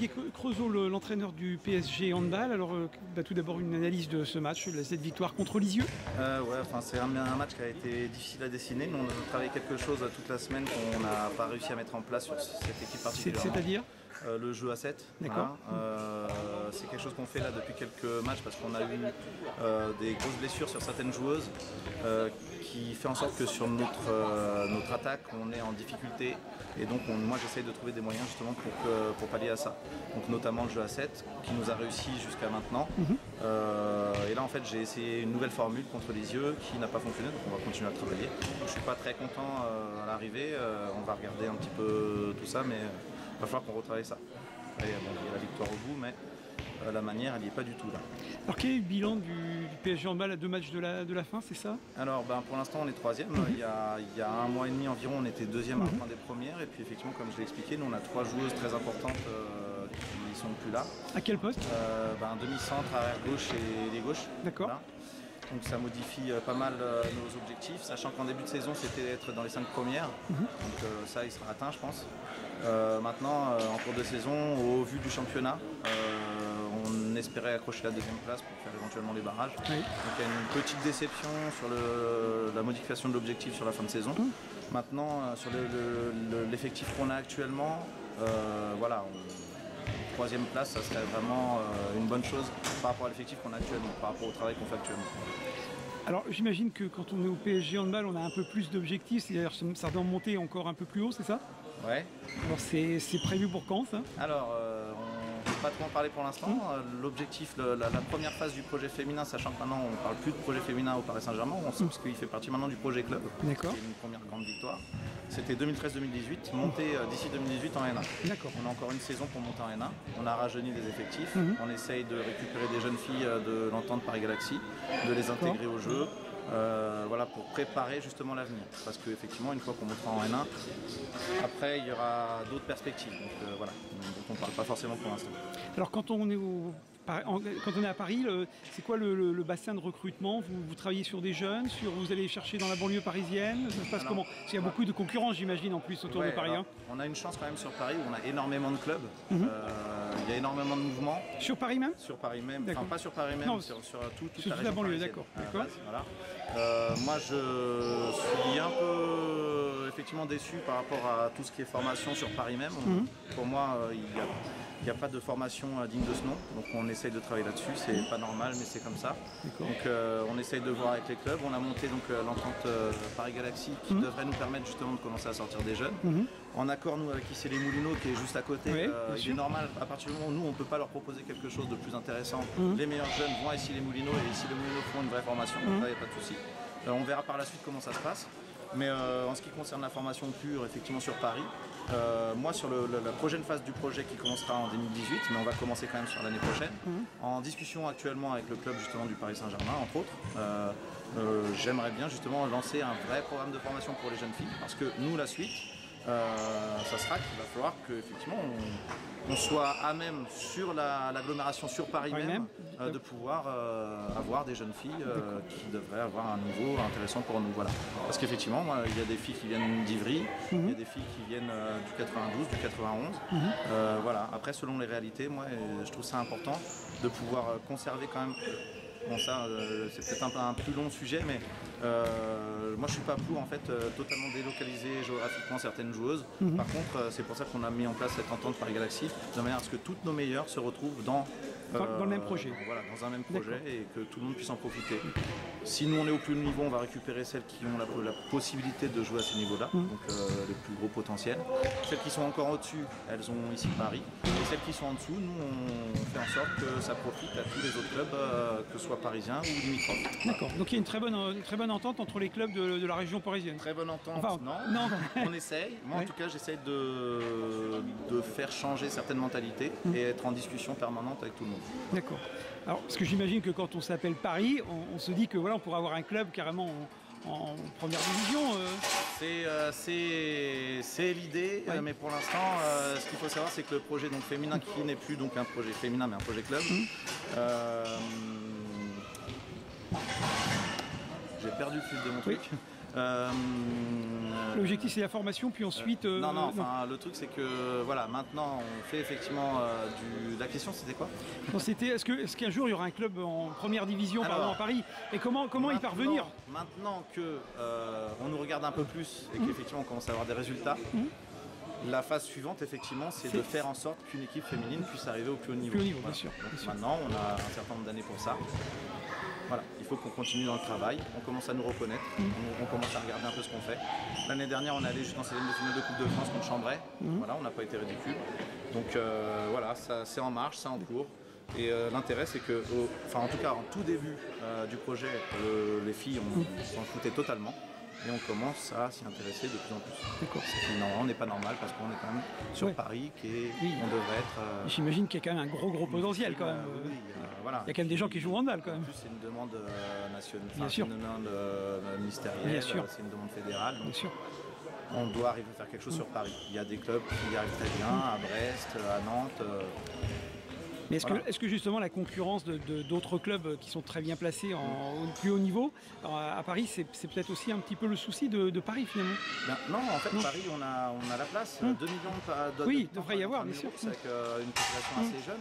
Olivier Creusot, l'entraîneur du PSG Handball. Alors, tout d'abord une analyse de ce match, de cette victoire contre Lisieux. Ouais, c'est un match qui a été difficile à dessiner. Nous, on a travaillé quelque chose toute la semaine qu'on n'a pas réussi à mettre en place sur cette équipe particulièrement. C'est-à-dire le jeu à 7. D'accord. Voilà. C'est quelque chose qu'on fait là depuis quelques matchs parce qu'on a eu des grosses blessures sur certaines joueuses qui fait en sorte que sur notre attaque, on est en difficulté. Et donc, moi, j'essaye de trouver des moyens justement pour pallier à ça. Donc, notamment le jeu à 7 qui nous a réussi jusqu'à maintenant. Et là, en fait, j'ai essayé une nouvelle formule contre Lisieux qui n'a pas fonctionné. Donc, on va continuer à travailler. Je ne suis pas très content à l'arrivée. On va regarder un petit peu tout ça, mais il va falloir qu'on retravaille ça. Allez, bon, il y a la victoire au bout, mais la manière, elle n'y est pas du tout là. Alors quel est le bilan du PSG Handball à 2 matchs de la fin, c'est ça? Alors pour l'instant on est 3e. Il y a un mois et demi environ on était 2e à la fin des premières. Et puis effectivement comme je l'ai expliqué, nous on a 3 joueuses très importantes qui ne sont plus là. À quel poste? Un demi-centre, arrière gauche et les gauches. D'accord. Voilà. Donc ça modifie pas mal nos objectifs, sachant qu'en début de saison c'était être dans les 5 premières. Donc ça il sera atteint je pense. Maintenant en cours de saison, au vu du championnat, on espérait accrocher la 2e place pour faire éventuellement les barrages. Oui. Donc il y a une petite déception sur la modification de l'objectif sur la fin de saison. Maintenant sur l'effectif qu'on a actuellement, voilà, 3e place ça serait vraiment une bonne chose par rapport à l'effectif qu'on a actuellement, par rapport au travail qu'on fait actuellement. Alors j'imagine que quand on est au PSG Handball, on a un peu plus d'objectifs, c'est-à-dire ça doit monter encore un peu plus haut, c'est ça? Ouais. Alors c'est prévu pour quand ça? Alors on ne peut pas trop en parler pour l'instant. L'objectif, la première phase du projet féminin, sachant que maintenant on ne parle plus de projet féminin au Paris Saint-Germain, parce qu'il fait partie maintenant du projet club. D'accord. C'est une première grande victoire. C'était 2013-2018, monter d'ici 2018 en N1. D'accord. On a encore une saison pour monter en N1. On a rajeuni les effectifs. On essaye de récupérer des jeunes filles de l'entente Paris Galaxy, de les intégrer au jeu. Voilà, pour préparer justement l'avenir. Parce qu'effectivement, une fois qu'on montera en N1, après il y aura d'autres perspectives. Donc voilà, dont on ne parle pas forcément pour l'instant. Alors quand on est à Paris, c'est quoi le bassin de recrutement? Vous travaillez sur des jeunes, vous allez chercher dans la banlieue parisienne? Ça se passe comment? Parce qu'il y a beaucoup de concurrence, j'imagine, en plus autour de Paris. Alors, on a une chance quand même sur Paris où on a énormément de clubs. Il y a énormément de mouvements. Sur Paris même? Sur Paris même, enfin pas sur Paris même, non, sur toute la banlieue, d'accord. Voilà. Moi je suis un peu effectivement déçu par rapport à tout ce qui est formation sur Paris même. Pour moi, il n'y a pas de formation digne de ce nom, donc on essaye de travailler là-dessus, c'est pas normal mais c'est comme ça. Donc on essaye de voir avec les clubs, on a monté donc l'entente Paris Galaxy qui devrait nous permettre justement de commencer à sortir des jeunes. En accord nous avec ici les Moulineaux qui est juste à côté, il est normal, à partir du moment où nous on ne peut pas leur proposer quelque chose de plus intéressant, les meilleurs jeunes vont à ici les Moulineaux et ici les Moulineaux font une vraie formation, donc là il n'y a pas de souci. On verra par la suite comment ça se passe. Mais en ce qui concerne la formation pure, effectivement sur Paris, moi sur la prochaine phase du projet qui commencera en 2018, mais on va commencer quand même sur l'année prochaine, en discussion actuellement avec le club justement du Paris Saint-Germain entre autres, j'aimerais bien justement lancer un vrai programme de formation pour les jeunes filles, parce que nous la suite, ça sera qu'il va falloir qu'effectivement on soit à même sur l'agglomération sur Paris même de pouvoir avoir des jeunes filles qui devraient avoir un niveau intéressant pour nous. Voilà. Parce qu'effectivement, il y a des filles qui viennent d'Ivry, il y a des filles qui viennent du 92, du 91. Voilà. Après, selon les réalités, moi, je trouve ça important de pouvoir conserver quand même. Bon ça c'est peut-être un plus long sujet mais moi je suis pas pour en fait totalement délocaliser géographiquement certaines joueuses. Par contre c'est pour ça qu'on a mis en place cette entente Paris Galaxy de manière à ce que toutes nos meilleures se retrouvent dans le même projet. Voilà, dans un même projet et que tout le monde puisse en profiter. Si nous on est au plus haut niveau, on va récupérer celles qui ont la possibilité de jouer à ce niveau-là, donc les plus gros potentiels. Celles qui sont encore au-dessus, elles ont ici Paris. Et celles qui sont en dessous, nous on fait en sorte que ça profite à tous les autres clubs, que ce soit parisiens ou limitrophes. D'accord, donc il y a une très bonne entente entre les clubs de la région parisienne. Très bonne entente, enfin, non. On essaye. Moi en tout cas j'essaye de faire changer certaines mentalités et être en discussion permanente avec tout le monde. D'accord. Alors, parce que j'imagine que quand on s'appelle Paris, on se dit que voilà, on pourrait avoir un club carrément en première division. C'est l'idée, mais pour l'instant, ce qu'il faut savoir, c'est que le projet donc, féminin, qui n'est plus donc un projet féminin, mais un projet club, j'ai perdu le fil de mon truc. L'objectif c'est la formation, puis ensuite... non, le truc c'est que voilà, maintenant on fait effectivement La question c'était quoi? C'était est-ce qu'un jour il y aura un club en première division à Paris? Et comment y parvenir? Maintenant que on nous regarde un peu plus et qu'effectivement on commence à avoir des résultats, la phase suivante effectivement c'est de faire en sorte qu'une équipe féminine puisse arriver au plus haut niveau. Voilà. Bien sûr. Maintenant on a un certain nombre d'années pour ça. Voilà, il faut qu'on continue dans le travail, on commence à nous reconnaître, on commence à regarder un peu ce qu'on fait. L'année dernière, on est allé jusqu'en 16e de finale de Coupe de France contre Chambray. Voilà, on n'a pas été ridicule. Donc voilà, c'est en marche, c'est en cours. Et l'intérêt, c'est que, en tout cas, en tout début du projet, les filles, on s'en foutait totalement. Et on commence à s'y intéresser de plus en plus. Ce qui normalement n'est pas normal parce qu'on est quand même sur Paris, on devrait être... J'imagine qu'il y a quand même un gros potentiel quand même. Voilà. Il y a quand même des gens qui jouent en handball quand même. En plus, c'est une demande nationale, c'est une demande ministérielle, c'est une demande fédérale. Donc on doit arriver à faire quelque chose sur Paris. Il y a des clubs qui y arrivent très bien, à Brest, à Nantes. Mais est-ce que justement la concurrence d'autres clubs qui sont très bien placés au plus haut niveau, à Paris, c'est peut-être aussi un petit peu le souci de Paris finalement? Non, en fait, Paris, on a la place. 2 millions il devrait y avoir, bien sûr. Avec une population assez jeune.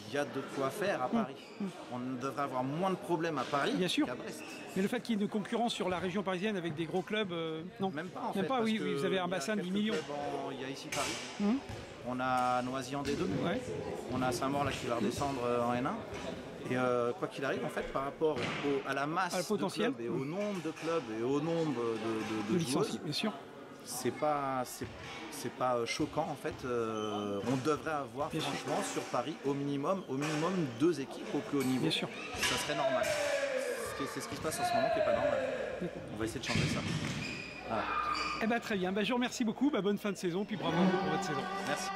Il y a de quoi faire à Paris. On devrait avoir moins de problèmes à Paris qu'à Brest. Mais le fait qu'il y ait une concurrence sur la région parisienne avec des gros clubs, non. Même pas en fait. Même pas, oui, vous avez un bassin de 10 millions. Il y a ici Paris. On a Noisy en D2. On a Saint-Maur là qui va redescendre en N1. Et quoi qu'il arrive, en fait, par rapport à la masse de clubs et au nombre de clubs et au nombre de joueuses, bien sûr. C'est pas choquant en fait. On devrait avoir franchement sur Paris au minimum 2 équipes au plus haut niveau. Bien sûr. Ça serait normal. C'est ce qui se passe en ce moment qui n'est pas normal. On va essayer de changer ça. Voilà. Très bien. Je vous remercie beaucoup. Bonne fin de saison, puis bravo pour votre saison. Merci.